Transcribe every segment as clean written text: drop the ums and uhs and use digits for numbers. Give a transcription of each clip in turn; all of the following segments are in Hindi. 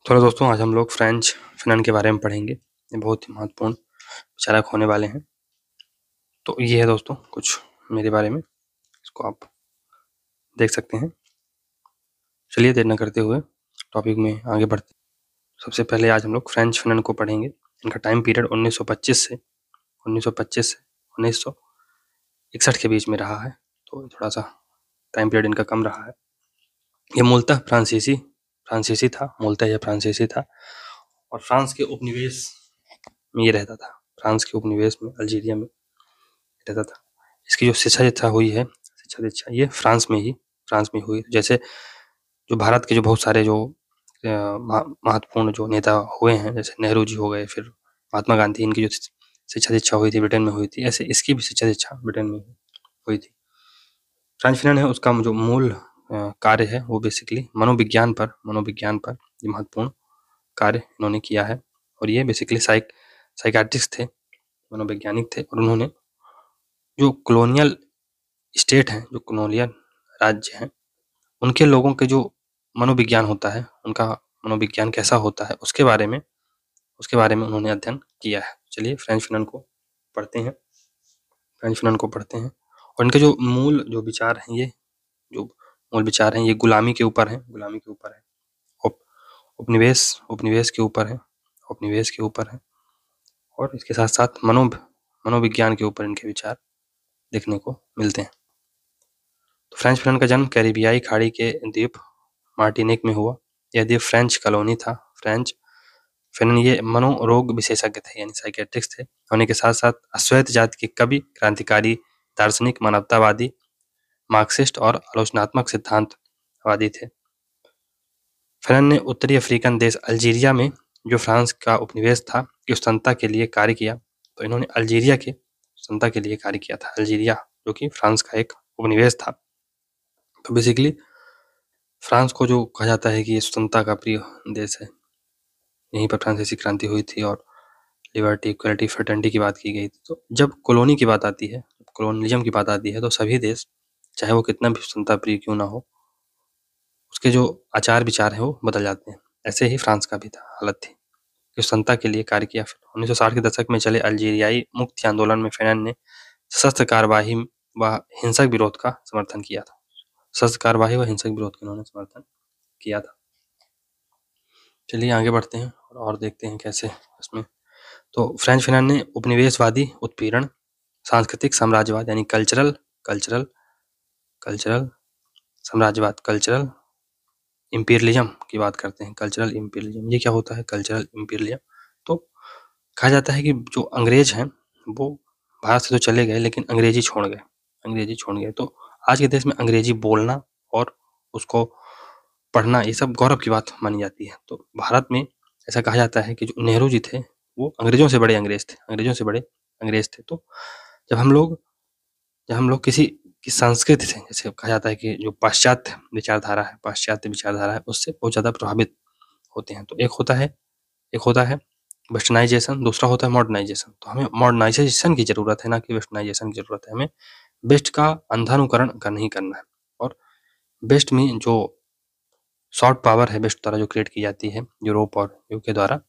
थोड़ा दोस्तों आज हम लोग फ्रेंच फ़नन के बारे में पढ़ेंगे। ये बहुत ही महत्वपूर्ण विचारक होने वाले हैं। तो ये है दोस्तों कुछ मेरे बारे में, इसको आप देख सकते हैं। चलिए देर न करते हुए टॉपिक में आगे बढ़ते हैं। सबसे पहले आज हम लोग फ्रेंच फ़नन को पढ़ेंगे। इनका टाइम पीरियड 1925 से 1961 के बीच में रहा है, तो थोड़ा-सा टाइम पीरियड इनका कम रहा है। ये मूलतः फ्रांसीसी था, मूलतः यह फ्रांसीसी था और फ्रांस के उपनिवेश में ये रहता था। फ्रांस के उपनिवेश में अल्जीरिया में रहता था। इसकी जो शिक्षा दीक्षा हुई है, शिक्षा दीक्षा ये फ्रांस में हुई। जैसे जो भारत के जो बहुत सारे जो महत्वपूर्ण जो नेता हुए हैं, जैसे नेहरू जी हो गए, फिर महात्मा गांधी, इनकी जो शिक्षा दीक्षा हुई थी ब्रिटेन में हुई थी, ऐसे इसकी भी शिक्षा दीक्षा ब्रिटेन में हुई थी। फ्रेंच फ़नन है, उसका जो मूल कार्य है वो बेसिकली मनोविज्ञान पर ये महत्वपूर्ण कार्य इन्होंने किया है। और ये बेसिकली साइकियाट्रिस्ट थे, मनोवैज्ञानिक थे, और उन्होंने जो कॉलोनियल स्टेट हैं, जो कॉलोनियल राज्य हैं, उनके लोगों के जो मनोविज्ञान होता है, उनका मनोविज्ञान कैसा होता है, उसके बारे में उन्होंने अध्ययन किया है। चलिए फ्रेंच फ़नन को पढ़ते हैं और इनके जो मूल जो विचार हैं, ये गुलामी के ऊपर है, उपनिवेश के ऊपर है, और इसके साथ-साथ मनोविज्ञान के ऊपर इनके विचार देखने को मिलते हैं। तो फ्रेंच फ़नन का जन्म कैरिबियाई खाड़ी के द्वीप मार्टिनिक में हुआ। यह द्वीप फ्रेंच कॉलोनी था। फ्रेंच फ़नन ये मनोरोग विशेषज्ञ थे, यानी साइकियाट्रिस्ट थे। होने के साथ-साथ अश्वेत जाति के कवि, क्रांतिकारी, दार्शनिक, मानवतावादी, मार्क्सिस्ट और आलोचनात्मक सिद्धांतवादी थे। फ़नन ने उत्तरी अफ्रीकन देश अल्जीरिया में, जो फ्रांस का उपनिवेश था, की स्वतंत्रता के लिए कार्य किया। तो इन्होंने अल्जीरिया की स्वतंत्रता के लिए कार्य किया था। अल्जीरिया जो कि फ्रांस का एक उपनिवेश था। तो बेसिकली फ्रांस को जो कहा जाता है कि ये स्वतंत्रता का प्रिय देश है, यहीं पर फ्रांसीसी क्रांति हुई थी और लिबर्टी, इक्वलिटी, फ्रेटर्निटी की बात की गई थी। तो जब कॉलोनी की बात आती है, कॉलोनियलिज्म की बात आती है, तो सभी देश, चाहे वो कितना भी स्वतंत्रता प्रिय क्यों ना हो, उसके जो आचार विचार हैं वो बदल जाते हैं। ऐसे ही फ्रांस का भी हालत थी कि स्वतंत्रता के लिए कार्य किया। 1960 के दशक में चले अल्जीरियाई मुक्ति आंदोलन में फ़नन ने सशस्त्र कार्यवाही व हिंसक विरोध का समर्थन किया था। सशस्त्र कार्यवाही व हिंसक विरोध का इन्होंने समर्थन किया था। चलिए आगे बढ़ते हैं और देखते हैं कैसे इसमें। तो फ्रेंच फ़नन ने उपनिवेशवादी उत्पीड़न, सांस्कृतिक साम्राज्यवाद यानी कल्चरल साम्राज्यवाद, कल्चरल इम्पीरियलिज्म की बात करते हैं। कल्चरल इम्पीरियलिज्म, ये क्या होता है कल्चरल इम्पीरियलिज्म? तो कहा जाता है कि जो अंग्रेज हैं वो भारत से तो चले गए, लेकिन अंग्रेजी छोड़ गए। तो आज के देश में अंग्रेजी बोलना और उसको पढ़ना, ये सब गौरव की बात मानी जाती है। तो भारत में ऐसा कहा जाता है कि जो नेहरू जी थे वो अंग्रेजों से बड़े अंग्रेज थे। तो जब हम लोग किसी की संस्कृति से, जैसे कहा जाता है कि जो पाश्चात्य विचारधारा है, उससे बहुत ज़्यादा प्रभावित होते हैं। तो एक होता है वेस्टर्नाइजेशन, दूसरा होता है मॉडर्नाइजेशन। तो हमें मॉडर्नाइजेशन की ज़रूरत है, ना कि वेस्टर्नाइजेशन की ज़रूरत है। हमें वेस्ट का अंधानुकरण नहीं करना है। और वेस्ट में जो सॉफ्ट पावर है, वेस्ट द्वारा जो क्रिएट की जाती है, यूरोप और यूके द्वारा,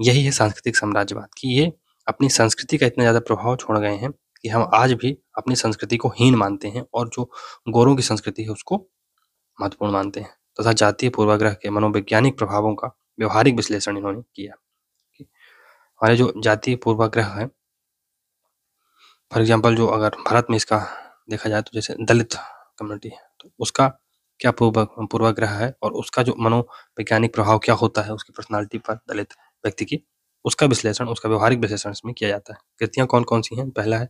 यही है सांस्कृतिक साम्राज्यवाद। कि ये अपनी संस्कृति का इतना ज़्यादा प्रभाव छोड़ गए हैं कि हम आज भी अपनी संस्कृति को हीन मानते हैं और जो गोरों की संस्कृति है उसको महत्वपूर्ण मानते हैं। तथा जातीय पूर्वाग्रह के मनोवैज्ञानिक प्रभावों का व्यवहारिक विश्लेषण इन्होंने किया। हमारे जो जातीय पूर्वाग्रह है, फॉर एग्जाम्पल जो अगर भारत में इसका देखा जाए तो जैसे दलित कम्युनिटी है, तो उसका क्या पूर्वाग्रह है और उसका जो मनोवैज्ञानिक प्रभाव क्या होता है उसकी पर्सनालिटी पर, दलित व्यक्ति की, उसका व्यवहारिक विश्लेषण इसमें किया जाता है। कृतियाँ कौन-कौन सी हैं? पहला है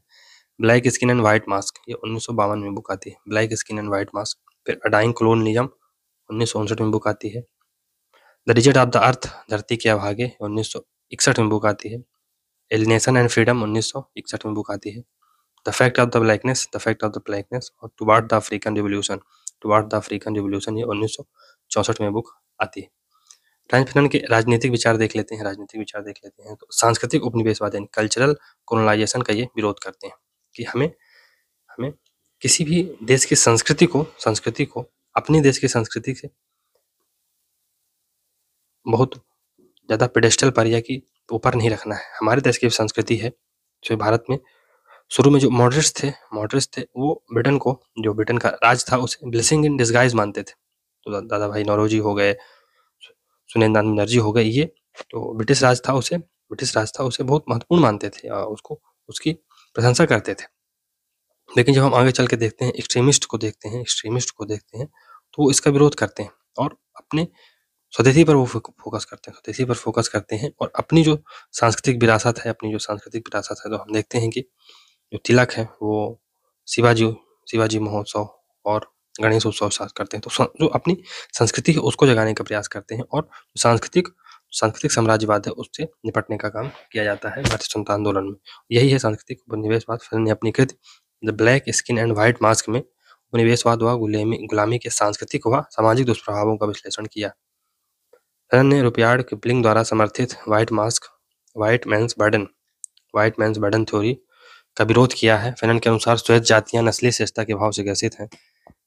black skin and white mask, ये 1952 में बुक आती है, black skin and white mask. फिर अ डाइंग कॉलोनियलिज्म 1959 में बुक आती है। द रिजल्ट ऑफ द अर्थ, धरती के अभागे 1961 में बुक आती है। एलिनेशन एंड फ्रीडम 1961 में बुक आती है। The fact of the blackness और टुवार्ड द अफ्रीकन रिवॉल्यूशन ये 1964 में बुक आती है। फ्रेंच फ़नन के राजनीतिक विचार देख लेते हैं। तो सांस्कृतिक उपनिवेशवाद यानी कल्चरल कॉलोनाइजेशन का ये विरोध करते हैं कि हमें किसी भी देश की संस्कृति को अपने देश की संस्कृति से बहुत ज़्यादा पेडेस्टल पर या कि ऊपर नहीं रखना है। हमारे देश की संस्कृति है, जो भारत में शुरू में जो मॉडरेट्स थे, वो ब्रिटेन को, जो ब्रिटेन का राज था, उसे ब्लेसिंग इन डिस्गाइज मानते थे। तो दादा भाई नौरोजी हो गए, सुनेंद्र बनर्जी हो गए, ये तो ब्रिटिश राज था, उसे बहुत महत्वपूर्ण मानते थे, उसको, उसकी प्रशंसा करते थे। लेकिन जब हम आगे चल के देखते हैं, एक्सट्रीमिस्ट को देखते हैं, तो वो इसका विरोध करते हैं और अपने स्वदेशी पर वो फोकस करते हैं और अपनी जो सांस्कृतिक विरासत है, तो हम देखते हैं कि जो तिलक है, वो शिवाजी महोत्सव और गणेश उत्सव साथ करते हैं। तो जो अपनी संस्कृति है, उसको जगाने का प्रयास करते हैं और सांस्कृतिक साम्राज्यवाद है, उससे निपटने का काम किया जाता है भारतीय स्वतंत्रता आंदोलन में। यही है सांस्कृतिक उपनिवेशवाद। फिल्म ने अपनी कृति the black skin and white mask में उपनिवेशवाद व गुलामी के सांस्कृतिक व सामाजिक दुष्प्रभावों का विश्लेषण किया। फिल्म ने रुडयार्ड किपलिंग द्वारा समर्थित व्हाइट मैन्स बर्डन थ्योरी का विरोध किया है। फिल्म के अनुसार श्वेत जातियां नस्लीय श्रेष्ठता के भाव से ग्रसित हैं।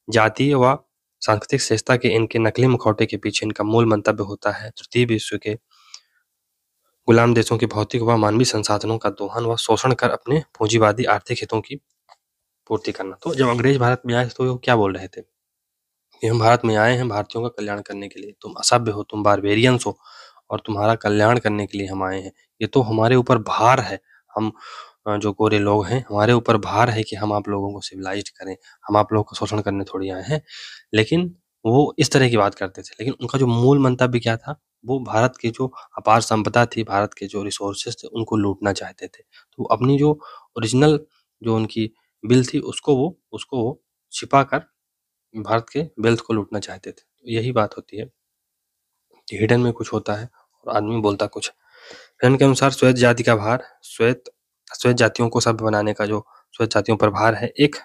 जातीय व सांस्कृतिक श्रेष्ठता के इनके नकली मुखौटे के पीछे इनका मूल मंतव्य होता है तृतीय विश्व के गुलाम देशों के भौतिक व मानवीय संसाधनों का दोहन व शोषण कर अपने पूंजीवादी आर्थिक हितों की पूर्ति करना। तो जब अंग्रेज भारत में आए तो वो क्या बोल रहे थे कि हम भारत में आए हैं भारतीयों का कल्याण करने के लिए, तुम असभ्य हो, तुम बारबेरियंस हो और तुम्हारा कल्याण करने के लिए हम आए हैं। ये तो हमारे ऊपर भार है, हम जो गोरे लोग हैं, हमारे ऊपर भार है कि हम आप लोगों को सिविलाइज्ड करें, हम आप लोगों का शोषण करने थोड़ी आए हैं। लेकिन वो इस तरह की बात करते थे, लेकिन उनका जो मूल मंतव्य क्या था, वो भारत की जो अपार संपदा थी, भारत के जो रिसोर्सेज थे, उनको लूटना चाहते थे। तो अपनी जो ओरिजिनल जो उनकी बिल थी, उसको वो छिपा कर भारत के वेल्थ को लूटना चाहते थे। तो यही बात होती है कि हिडन में कुछ होता है और आदमी बोलता कुछ है। फिल्म के अनुसार श्वेत जातियों को सभ्य बनाने का जो श्वेत जातियों पर भार है, एक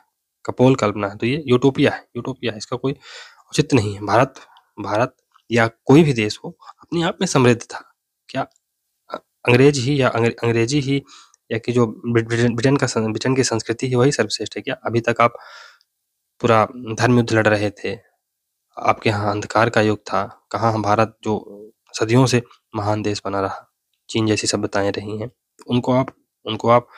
कपोल कल्पना है। तो ये यूटोपिया है, इसका कोई औचित्य नहीं है। भारत या कोई भी देश हो, अपने आप में समृद्ध था। क्या अंग्रेजी ही या कि जो ब्रिटेन की संस्कृति है, वही सर्वश्रेष्ठ है क्या? अभी तक आप पूरा धर्म युद्ध लड़ रहे थे, आपके यहाँ अंधकार का युग था। कहाँ भारत जो सदियों से महान देश बना रहा, चीन जैसी सभ्यताएं रही हैं, उनको आप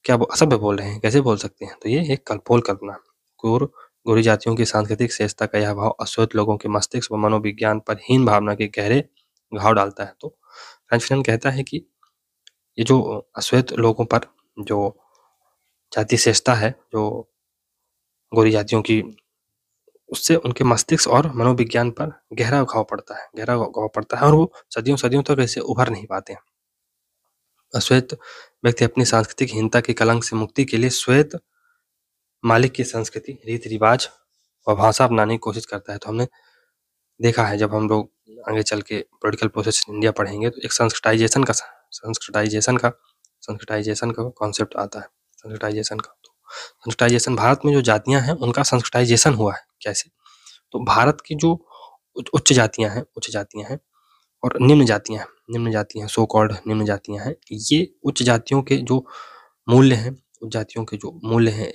क्या असभ्य बोल रहे हैं, कैसे बोल सकते हैं? तो ये एक कपोल कल्पना। गोरी जातियों की सांस्कृतिक श्रेष्ठता का यह भाव अश्वेत लोगों के मस्तिष्क व मनोविज्ञान पर हीन भावना के गहरे घाव डालता है। तो फ्रेंच फिल्म कहता है कि ये जो अश्वेत लोगों पर जो जाति श्रेष्ठता है, जो गोरी जातियों की, उससे उनके मस्तिष्क और मनोविज्ञान पर गहरा घाव पड़ता है और वो सदियों तक ऐसे उभर नहीं पाते हैं। अश्वेत व्यक्ति अपनी सांस्कृतिक हीनता के कलंक से मुक्ति के लिए श्वेत मालिक की संस्कृति, रीति रिवाज और भाषा अपनाने की कोशिश करता है। तो हमने देखा है, जब हम लोग आगे चल के पॉलिटिकल प्रोसेस इन इंडिया पढ़ेंगे, तो एक संस्कृताइजेशन का कॉन्सेप्ट आता है। संस्कृताइजेशन भारत में जो जातियां हैं, उनका संस्कृताइजेशन हुआ है। कैसे? तो भारत की जो उच्च जातियां हैं और निम्न जातियां, सो कॉल्ड निम्न जातियां हैं, ये उच्च जातियों के जो मूल्य हैं,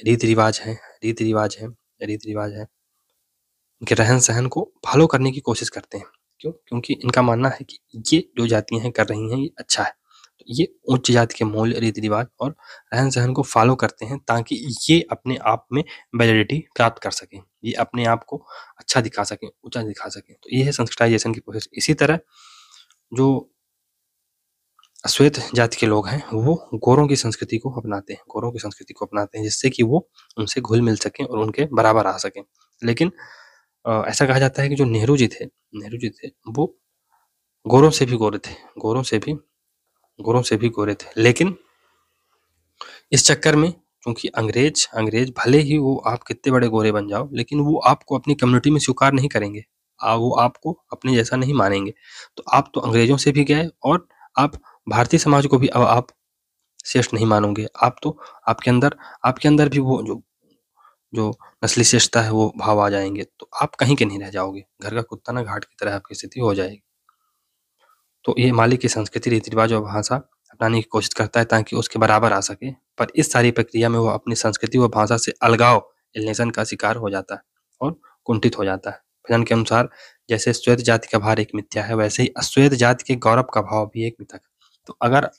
रीति रिवाज हैं, उनके रहन सहन को फॉलो करने की कोशिश करते हैं। क्यों? क्योंकि इनका मानना है कि ये जो जातियां हैं कर रही हैं, ये अच्छा है। तो ये उच्च जाति के मूल्य, रीति रिवाज और रहन सहन को फॉलो करते हैं, ताकि ये अपने आप में वैलिडिटी प्राप्त कर सकें, ये अपने आप को अच्छा दिखा सकें, ऊंचा दिखा सकें। तो ये है संस्कृताइजेशन की प्रोसेस। इसी तरह जो अश्वेत जाति के लोग हैं, वो गोरों की संस्कृति को अपनाते हैं, जिससे कि वो उनसे घुल मिल सकें और उनके बराबर आ सकें। लेकिन ऐसा कहा जाता है कि जो नेहरू जी थे, वो गोरों से भी गोरे थे। लेकिन इस चक्कर में, क्योंकि अंग्रेज भले ही वो आप कितने बड़े गोरे बन जाओ, लेकिन वो आपको अपनी कम्युनिटी में स्वीकार नहीं करेंगे, वो आपको अपने जैसा नहीं मानेंगे। तो आप तो अंग्रेजों से भी गए और आप भारतीय समाज को भी आप श्रेष्ठ नहीं मानोगे। आप तो आपके अंदर भी वो जो नस्ली श्रेष्ठता है, वो भाव आ जाएंगे, तो आप कहीं के नहीं रह जाओगे। घर का कुत्ता ना घाट की तरह आपकी स्थिति हो जाएगी। तो ये मालिक की संस्कृति, रीति रिवाज और भाषा अपनाने की कोशिश करता है, ताकि उसके बराबर आ सके। पर इस सारी प्रक्रिया में वो अपनी संस्कृति व भाषा से अलगाव, एलिनेशन का शिकार हो जाता है और कुंठित हो जाता है। फैनन के अनुसार जैसे श्वेत जाति का भार एक मिथ्या है, वैसे ही अश्वेत जाति के गौरव का भाव भी एक मिथक है। तो अगर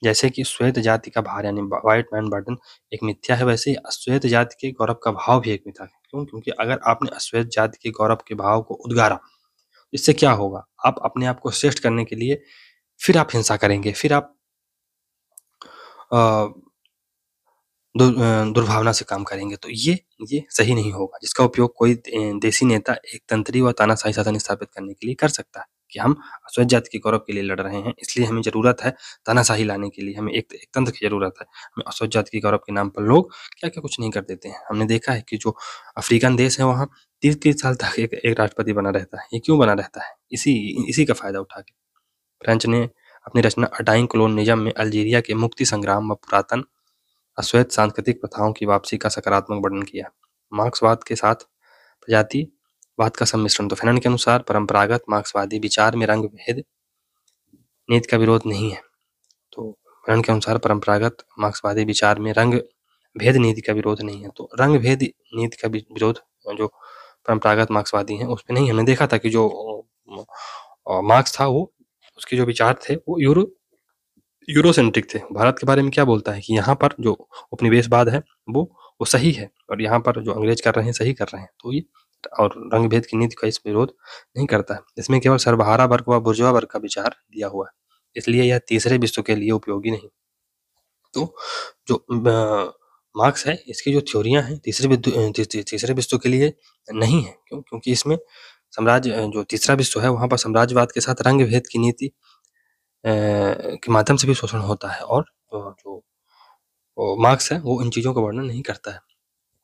जैसे कि श्वेत जाति का भार यानी व्हाइट मैन बर्डन एक मिथ्या है, वैसे ही अश्वेत जाति के गौरव का भाव भी एक मिथक है। क्यों? क्योंकि अगर आपने अश्वेत जाति के गौरव के भाव को उद्गारा, इससे क्या होगा? आप अपने आप को श्रेष्ठ करने के लिए फिर आप हिंसा करेंगे, फिर आप दुर्भावना से काम करेंगे। तो ये सही नहीं होगा, जिसका उपयोग कोई देशी नेता एक तंत्री व तानाशाही शासन स्थापित करने के लिए कर सकता है कि हम अश्वेत जाति के गौरव के लिए लड़ रहे हैं, इसलिए हमें ज़रूरत है तानाशाही लाने के लिए, हमें एक तंत्र की ज़रूरत है। हमें अश्वेत जाति के गौरव के नाम पर लोग क्या-क्या कुछ नहीं कर देते हैं। हमने देखा है कि जो अफ्रीकन देश है, वहाँ 30-30 साल तक एक राष्ट्रपति बना रहता है। ये क्यों बना रहता है? इसी का फ़ायदा उठा के। फ्रेंच ने अपनी रचना अ डाइंग कोलोनिज़्म में अल्जीरिया के मुक्ति संग्राम व पुरातन अश्वेत सांस्कृतिक प्रथाओं की वापसी का सकारात्मक वर्णन किया। मार्क्सवाद के साथ प्रजातिवाद का सम्मिश्रण। तो फैनन के अनुसार परंपरागत मार्क्सवादी विचार में रंग भेद नीति का विरोध नहीं है। तो फैनन के अनुसार परंपरागत मार्क्सवादी विचार में रंग भेद नीति का विरोध नहीं है। तो रंग भेद नीति का विरोध जो परंपरागत मार्क्सवादी हैं उस पे नहीं। हमने देखा था कि जो मार्क्स था, वो उसके जो विचार थे वो यूरोसेंट्रिक थे। भारत के बारे में क्या बोलता है कि यहाँ पर जो उपनिवेशवाद है वो सही है, और यहाँ पर जो अंग्रेज कर रहे हैं सही कर रहे हैं। तो ये और रंग भेद की नीति का इस विरोध नहीं करता है। इसमें केवल सर्वहारा वर्ग व बुर्जुआ वर्ग का विचार दिया हुआ है, इसलिए यह तीसरे विश्व के लिए उपयोगी नहीं। तो जो मार्क्स है, इसकी जो थ्योरियां हैं तीसरे विश्व के लिए नहीं है। क्यों? क्योंकि इसमें साम्राज्य जो तीसरा विश्व है वहाँ पर साम्राज्यवाद के साथ रंग भेद की नीति के माध्यम से भी शोषण होता है, और जो मार्क्स है वो इन चीज़ों का वर्णन नहीं करता है।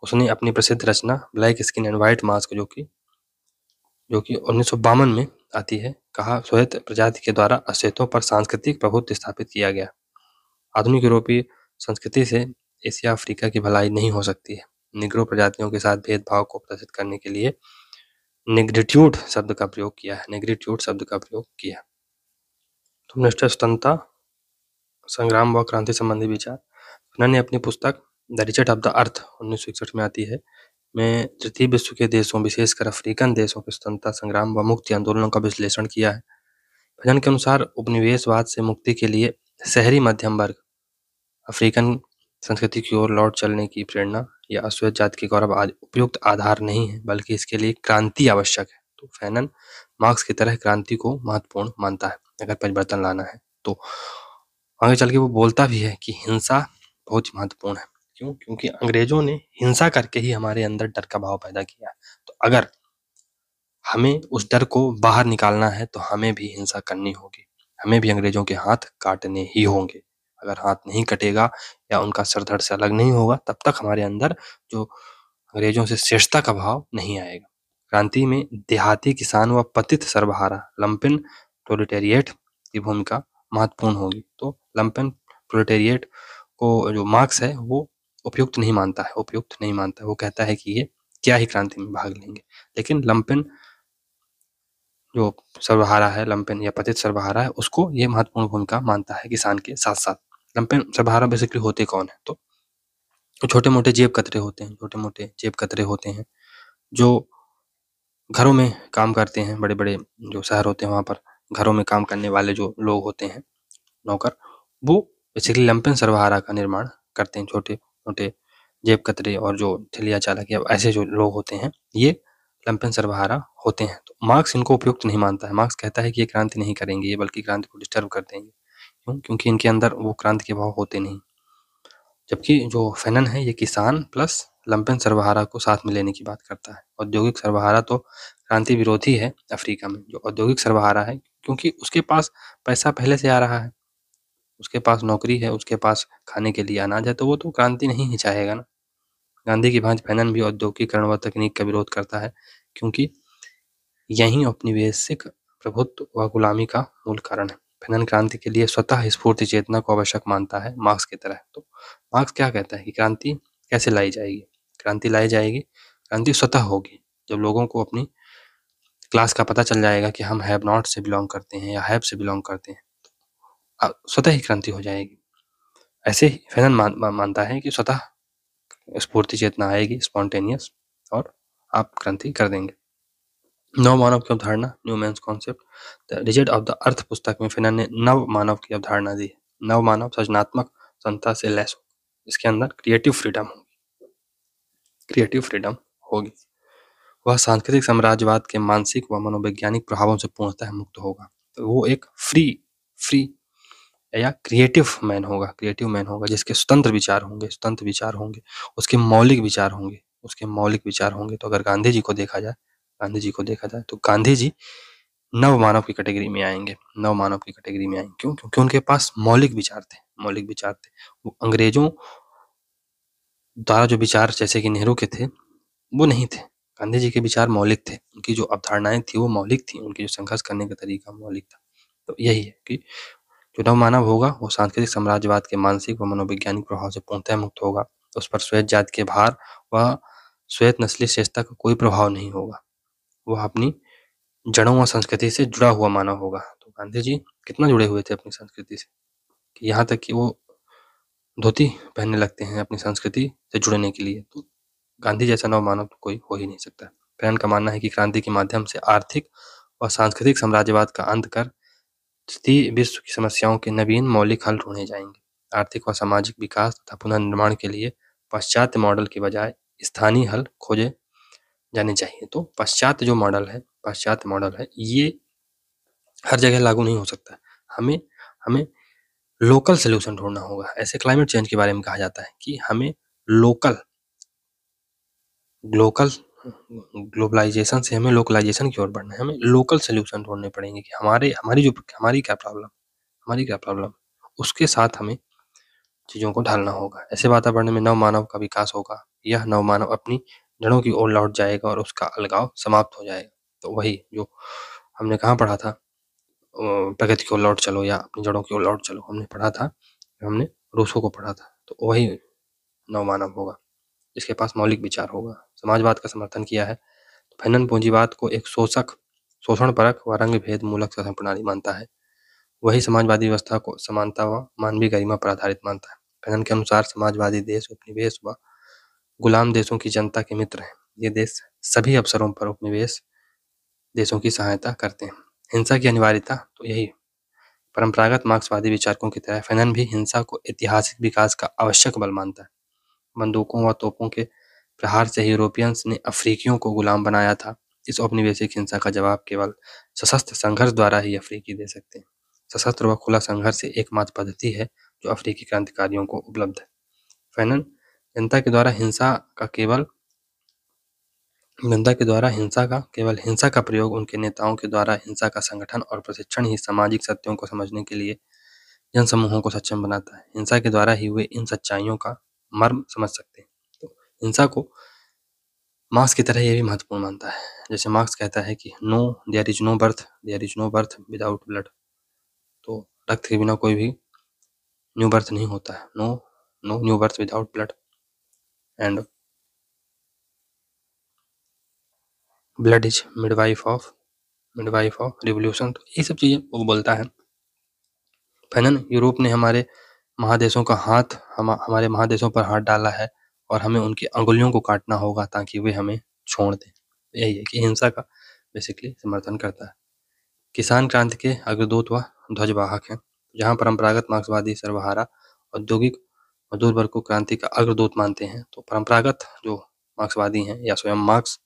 उसने अपनी प्रसिद्ध रचना black skin and white mask जो कि 1952 में आती है, कहा श्वेत प्रजाति के द्वारा अश्वेतों पर सांस्कृतिक प्रभुत्व स्थापित किया गया। आधुनिक यूरोपीय संस्कृति से एशिया अफ्रीका की भलाई नहीं हो सकती है। निग्रो प्रजातियों के साथ भेदभाव को प्रदर्शित करने के लिए नेग्रिट्यूड शब्द का प्रयोग किया। तो मिस्टर स्वतंत्रता संग्राम व क्रांति संबंधी विचार। उन्होंने अपनी पुस्तक द रिचर्ड ऑफ द अर्थ 1961 में आती है में तृतीय विश्व के देशों, विशेषकर अफ्रीकन देशों के स्वतंत्रता संग्राम व मुक्ति आंदोलनों का विश्लेषण किया है। फैनन के अनुसार उपनिवेशवाद से मुक्ति के लिए शहरी मध्यम वर्ग अफ्रीकन संस्कृति की ओर लौट चलने की प्रेरणा या अश्वेत जाति के गौरव उपयुक्त आधार नहीं है, बल्कि इसके लिए क्रांति आवश्यक है। तो फैनन मार्क्स की तरह क्रांति को महत्वपूर्ण मानता है अगर परिवर्तन लाना है। तो आगे चल के वो बोलता भी है कि हिंसा बहुत ही महत्वपूर्ण है। क्यों? क्योंकि अंग्रेजों ने हिंसा करके ही हमारे अंदर डर का भाव पैदा किया है। तो अगर हमें उस डर को बाहर निकालना है तो हमें भी हिंसा करनी होगी, हमें भी अंग्रेजों के हाथ काटने ही होंगे। अगर हाथ नहीं कटेगा या उनका सर धड़ से अलग नहीं होगा, तब तक हमारे अंदर जो अंग्रेजों से श्रेष्ठता का भाव नहीं आएगा। क्रांति में देहाती किसान व पतित सर्वहारा लंपेन प्रोलेटेरिएट की भूमिका महत्वपूर्ण होगी। तो लंपेन प्रोलेटेरिएट को जो मार्क्स है वो उपयुक्त नहीं मानता है। वो कहता है कि ये क्या ही क्रांति में भाग लेंगे। लेकिन लंपेन जो सर्वहारा है, लंपेन या पतित सर्वहारा है, उसको ये महत्वपूर्ण भूमिका मानता है किसान के साथ साथ। लंपेन सर्वहारा बेसिकली होते कौन है? तो छोटे मोटे जेब कतरे होते हैं जो घरों में काम करते हैं। बड़े बड़े जो शहर होते हैं वहाँ पर घरों में काम करने वाले जो लोग होते हैं, नौकर, वो बेसिकली लंपेन सर्वहारा का निर्माण करते हैं। छोटे मोटे जेब कतरे और जो ठेलिया चालक या ऐसे जो लोग होते हैं, ये लंपेन सर्वहारा होते हैं। तो मार्क्स इनको उपयुक्त नहीं मानता है। मार्क्स कहता है कि ये क्रांति नहीं करेंगे, ये बल्कि क्रांति को डिस्टर्ब कर देंगे। क्यों? क्योंकि इनके अंदर वो क्रांति के भाव होते नहीं। जबकि जो फैनन है ये किसान प्लस लंपेन सर्वहारा को साथ में लेने की बात करता है। औद्योगिक सर्वहारा तो क्रांति विरोधी है अफ्रीका में। जो औद्योगिक सर्वहारा है, क्योंकि उसके पास पैसा पहले से आ रहा है, उसके पास नौकरी है, उसके पास खाने के लिए अनाज है, तो वो तो क्रांति नहीं ही चाहेगा ना। गांधी की भांति फैनन भी औद्योगिकरण व तकनीक का विरोध करता है, क्योंकि यही औपनिवेशिक प्रभुत्व व गुलामी का मूल कारण है। फैनन क्रांति के लिए स्वतः स्फूर्ति चेतना को आवश्यक मानता है, मार्क्स की तरह। तो मार्क्स क्या कहता है कि क्रांति कैसे लाई जाएगी? क्रांति स्वतः होगी जब लोगों को अपनी क्लास का पता चल जाएगा कि हम हैव नॉट से बिलोंग करते हैं या हैव से बिलोंग करते हैं, स्वतः ही क्रांति हो जाएगी। ऐसे ही फैनन मानता है कि स्वतः स्फूर्ति चेतना आएगी, स्पॉन्टेनियस, और आप क्रांति कर देंगे। नव मानव की अवधारणा, new man's concept, the digit of the earth पुस्तक में फेनन ने नव मानव की अवधारणा दी। नव मानव सृजनात्मक क्षमता से लैस हो, इसके अंदर क्रिएटिव फ्रीडम होगी। वह सांस्कृतिक साम्राज्यवाद के मानसिक व मनोवैज्ञानिक प्रभावों से पूर्णतः मुक्त होगा। तो वो एक फ्री या क्रिएटिव मैन होगा जिसके स्वतंत्र विचार होंगे, उसके मौलिक विचार होंगे। तो अगर गांधी जी को देखा जाए तो गांधी जी नव मानव की कैटेगरी में आएंगे। क्यों? क्योंकि उनके पास मौलिक विचार थे। वो अंग्रेजों द्वारा जो विचार जैसे कि नेहरू के थे वो नहीं थे। गांधी जी के विचार मौलिक थे, उनकी जो अवधारणाएं थी वो मौलिक थी, उनकी जो संघर्ष करने का तरीका मौलिक था। तो यही है कि जो नव मानव होगा वो सांस्कृतिक साम्राज्यवाद के मानसिक व मनोवैज्ञानिक प्रभाव से पूर्णतः मुक्त होगा। उस पर श्वेत जाति के भार व श्वेत नस्ली श्रेष्ठता का कोई प्रभाव नहीं होगा। वह अपनी जड़ों व संस्कृति से जुड़ा हुआ मानव होगा। तो गांधी जी कितना जुड़े हुए थे अपनी संस्कृति से कि यहाँ तक कि वो धोती पहनने लगते हैं अपनी संस्कृति से जुड़ने के लिए। तो गांधी जैसा नव मानव तो कोई हो ही नहीं सकता। फैनन का मानना है कि क्रांति के माध्यम से आर्थिक और सांस्कृतिक साम्राज्यवाद का अंत कर तृतीय विश्व की समस्याओं के नवीन मौलिक हल ढूंढे जाएंगे। आर्थिक और सामाजिक विकास तथा पुनर्निर्माण के लिए पाश्चात्य मॉडल के बजाय स्थानीय हल खोजे जाने चाहिए। तो पाश्चात्य मॉडल है ये हर जगह लागू नहीं हो सकता। हमें लोकल सोल्यूशन ढूंढना होगा। ऐसे क्लाइमेट चेंज के बारे में कहा जाता है कि हमें ग्लोबलाइजेशन से हमें लोकलाइजेशन की ओर बढ़ना है। हमें लोकल सोल्यूशन ढूंढने पड़ेंगे कि हमारी क्या प्रॉब्लम, उसके साथ हमें चीजों को ढालना होगा। ऐसे वातावरण में नव मानव का विकास होगा। यह नव मानव अपनी जड़ों की ओर लौट जाएगा और उसका अलगाव समाप्त हो जाएगा। तो वही जो हमने कहाँ पढ़ा था, प्रगति की ओर लौट चलो या अपनी जड़ों की ओर लौट चलो, हमने रूसो को पढ़ा था। तो वही नव मानव होगा, इसके पास मौलिक विचार होगा। समाजवाद का समर्थन किया है। तो फैनन पूंजीवाद को एक शोषणपरक व रंग भेद मूलक शासन प्रणाली मानता है। वही समाजवादी व्यवस्था को समानता व मानवीय गरिमा पर आधारित मानता है। फैनन के अनुसार समाजवादी देश उपनिवेश व गुलाम देशों की जनता के मित्र हैं। ये देश सभी अवसरों पर उपनिवेश देशों की सहायता करते हैं। हिंसा की अनिवार्यता, तो यही परंपरागत मार्क्सवादी विचारकों की तरह फैनन भी हिंसा को ऐतिहासिक विकास का आवश्यक बल मानता है। बंदूकों व तोपों के प्रहार से यूरोपियंस ने अफ्रीकियों को गुलाम बनाया था। इस औपनिवेशिक हिंसा का जवाब केवल सशस्त्र संघर्ष द्वारा ही अफ्रीकी दे सकते हैं। सशस्त्र व खुला संघर्ष से एकमात्र पद्धति है जो अफ्रीकी क्रांतिकारियों को उपलब्ध है। फैनन जनता के द्वारा हिंसा का प्रयोग उनके नेताओं के द्वारा हिंसा का संगठन और प्रशिक्षण ही सामाजिक सत्यों को समझने के लिए जनसमूहों को सक्षम बनाता है। हिंसा के द्वारा ही वे इन सच्चाइयों का मर्म समझ सकते हैं। तो हिंसा को मार्क्स की तरह ये भी महत्वपूर्ण मानता है। जैसे मार्क्स कहता है कि there is no birth without blood. तो रक्त के बिना कोई भी न्यू बर्थ नहीं होता है। No new birth without blood and blood is midwife of revolution. तो ये सब चीजें वो बोलता है। फैनन यूरोप ने हमारे महादेशों पर हाथ डाला है और हमें उनकी अंगुलियों को काटना होगा ताकि वे हमें छोड़ दें। यही है कि हिंसा का बेसिकली समर्थन करता है। किसान क्रांति के अग्रदूत व ध्वजवाहक हैं। जहाँ परंपरागत मार्क्सवादी सर्वहारा औद्योगिक मजदूर वर्ग को क्रांति का अग्रदूत मानते हैं, तो परंपरागत जो मार्क्सवादी हैं या स्वयं मार्क्स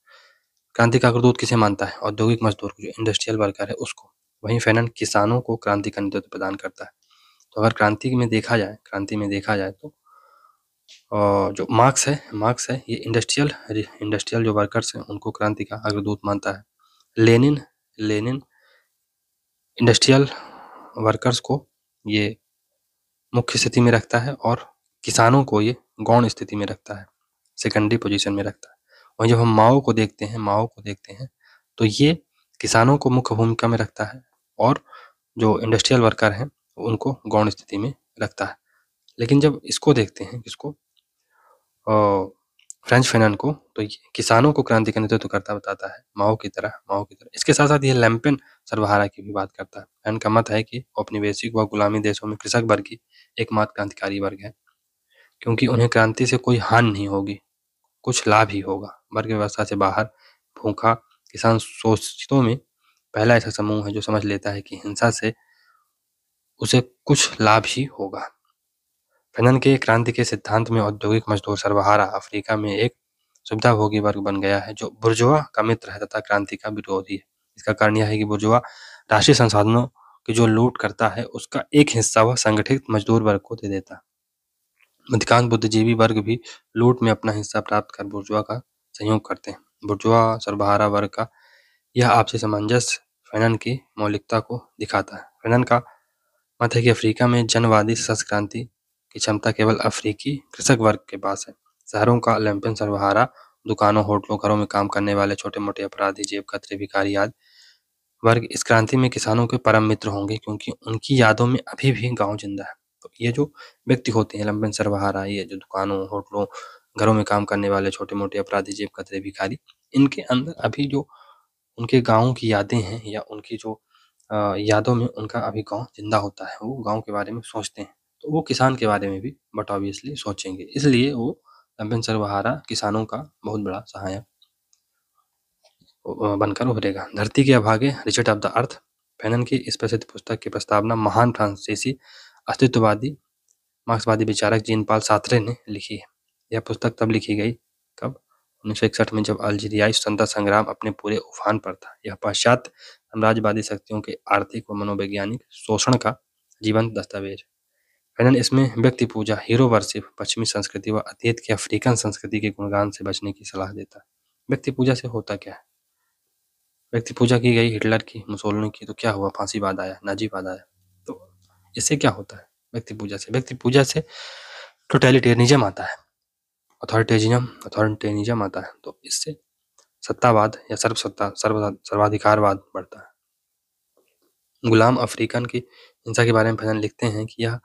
क्रांति का अग्रदूत किसे मानता है? औद्योगिक मजदूर को, जो इंडस्ट्रियल वर्कर है उसको। वहीं फैनन किसानों को क्रांति का नेतृत्व प्रदान करता है। तो अगर क्रांति में देखा जाए तो जो मार्क्स है ये इंडस्ट्रियल जो वर्कर्स हैं उनको क्रांति का अग्रदूत मानता है। लेनिन इंडस्ट्रियल वर्कर्स को ये मुख्य स्थिति में रखता है और किसानों को ये गौण स्थिति में रखता है, सेकेंडरी पोजीशन में रखता है। वहीं जब हम माओ को देखते हैं तो ये किसानों को मुख्य भूमिका में रखता है और जो इंडस्ट्रियल वर्कर हैं उनको गौण स्थिति में रखता है। लेकिन जब इसको देखते हैं फ्रेंच फैनन को, तो ये किसानों को क्रांति का नेतृत्व करता बताता है माओ की तरह। इसके साथ साथ ये लैंपेन सर्वहारा की भी बात करता है। फैनन का मत है कि औपनिवेशिक व गुलामी देशों में कृषक वर्ग ही एकमात्र क्रांतिकारी वर्ग है, क्योंकि उन्हें क्रांति से कोई हानि नहीं होगी, कुछ लाभ ही होगा। वर्ग व्यवस्था से बाहर भूखा किसान शोषितों में पहला ऐसा समूह है जो समझ लेता है कि हिंसा से उसे कुछ लाभ ही होगा। फैनन के क्रांति के सिद्धांत में औद्योगिक मजदूर सर्वहारा अफ्रीका में एक सुविधाभोगी वर्ग बन गया है जो बुर्जुआ का मित्र है तथा क्रांति का विरोधी है। इसका कारण यह है कि बुर्जुआ राष्ट्रीय संसाधनों की जो लूट करता है उसका एक हिस्सा वह संगठित मजदूर वर्ग को दे देता है। अधिकांश बुद्धिजीवी वर्ग भी लूट में अपना हिस्सा प्राप्त कर बुर्जुआ का सहयोग करते हैं। बुर्जुआ सर्वहारा वर्ग का यह आपसी सामंजस्य फैनन की मौलिकता को दिखाता है। फैनन का मत है कि अफ्रीका में जनवादी सशस्त्र क्रांति की क्षमता केवल अफ्रीकी कृषक वर्ग के पास है। शहरों का लंपेन सर्वहारा, दुकानों, होटलों, घरों में काम करने वाले छोटे-मोटे अपराधी, जेब कतरे, भिखारी आदि वर्ग इस क्रांति में किसानों के परम मित्र होंगे क्योंकि उनकी यादों में अभी भी गाँव जिंदा है। तो ये जो व्यक्ति होते हैं लंपेन सर्वहारा, ये जो दुकानों, होटलों, घरों में काम करने वाले छोटे-मोटे अपराधी, जेब कतरे, भिखारी, इनके अंदर अभी जो उनके गाँव की यादें हैं या उनकी जो यादों में उनका अभी गाँव जिंदा होता है, वो गाँव के बारे में सोचते हैं। तो वो किसान के बारे में भी बट ऑब्वियसली सोचेंगे। इसलिए वो लंपेन सर्वहारा किसानों का बहुत बड़ा सहायक बनकर उभरेगा। धरती के अभागे Richard of the earth, Fanon की इस प्रसिद्ध पुस्तक की प्रस्तावना महान फ्रांसीसी अस्तित्ववादी मार्क्सवादी विचारक जीन पॉल सार्त्रे ने लिखी है। यह पुस्तक तब लिखी गई कब 1961 में, जब अल्जीरियाई स्वतंत्रता संग्राम अपने पूरे उफान पर था। यह पाश्चात्य साम्राज्यवादी शक्तियों के आर्थिक व मनोवैज्ञानिक शोषण का जीवंत दस्तावेज है। फैनन इसमें व्यक्ति पूजा, हीरो वर्शिप, पश्चिमी संस्कृति व अतीत की अफ्रीकन संस्कृति के गुणगान से बचने की सलाह देता है। व्यक्ति पूजा से होता क्या है? व्यक्ति पूजा की गई हिटलर की, मुसोलिनी की, तो क्या हुआ? फांसीवाद आया, नाजीवाद आया। तो इससे क्या होता है? व्यक्ति पूजा से टोटलिटेरियनिज्म आता है, अथॉरिटेरियनिज्म आता है। तो इससे सत्तावाद या सर्वाधिकारवाद बढ़ता है। गुलाम अफ्रीकन की हिंसा के बारे में फैनन लिखते हैं कि यह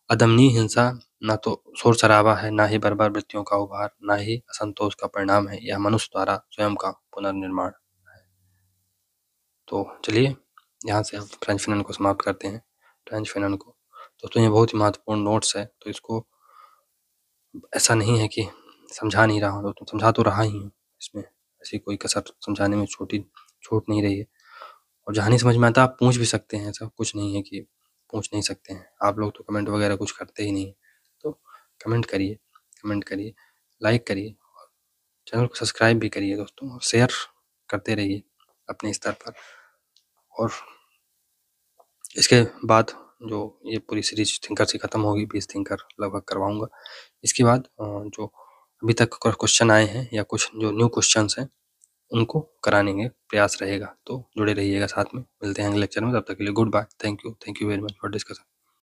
अदमनीय हिंसा ना तो शोर शराबा है, ना ही बर्बर वृत्तियों का उभार, ना ही असंतोष का परिणाम है। यह मनुष्य द्वारा स्वयं का पुनर्निर्माण है। तो चलिए यहाँ से हम फ्रेंच फैनन को समाप्त करते हैं। फ्रेंच फैनन को दोस्तों ये बहुत ही महत्वपूर्ण नोट्स है, तो इसको ऐसा नहीं है कि समझा नहीं रहा हूँ दोस्तों, समझा तो रहा ही हूँ। इसमें ऐसी कोई कसर समझाने में छूट नहीं रही है। और जहाँ नहीं समझ में आता आप पूछ भी सकते हैं, ऐसा कुछ नहीं है कि पूछ नहीं सकते हैं। आप लोग तो कमेंट वगैरह कुछ करते ही नहीं, तो कमेंट करिए, लाइक करिए और चैनल को सब्सक्राइब भी करिए दोस्तों, और शेयर करते रहिए अपने स्तर पर। और इसके बाद जो ये पूरी सीरीज थिंकर से ख़त्म होगी, 20 थिंकर लगभग करवाऊँगा। इसके बाद जो अभी तक क्वेश्चन आए हैं या कुछ जो न्यू क्वेश्चंस हैं उनको कराने के प्रयास रहेगा। तो जुड़े रहिएगा साथ में। मिलते हैं अगले लेक्चर में, तब तक के लिए goodbye. Thank you very much for discussion.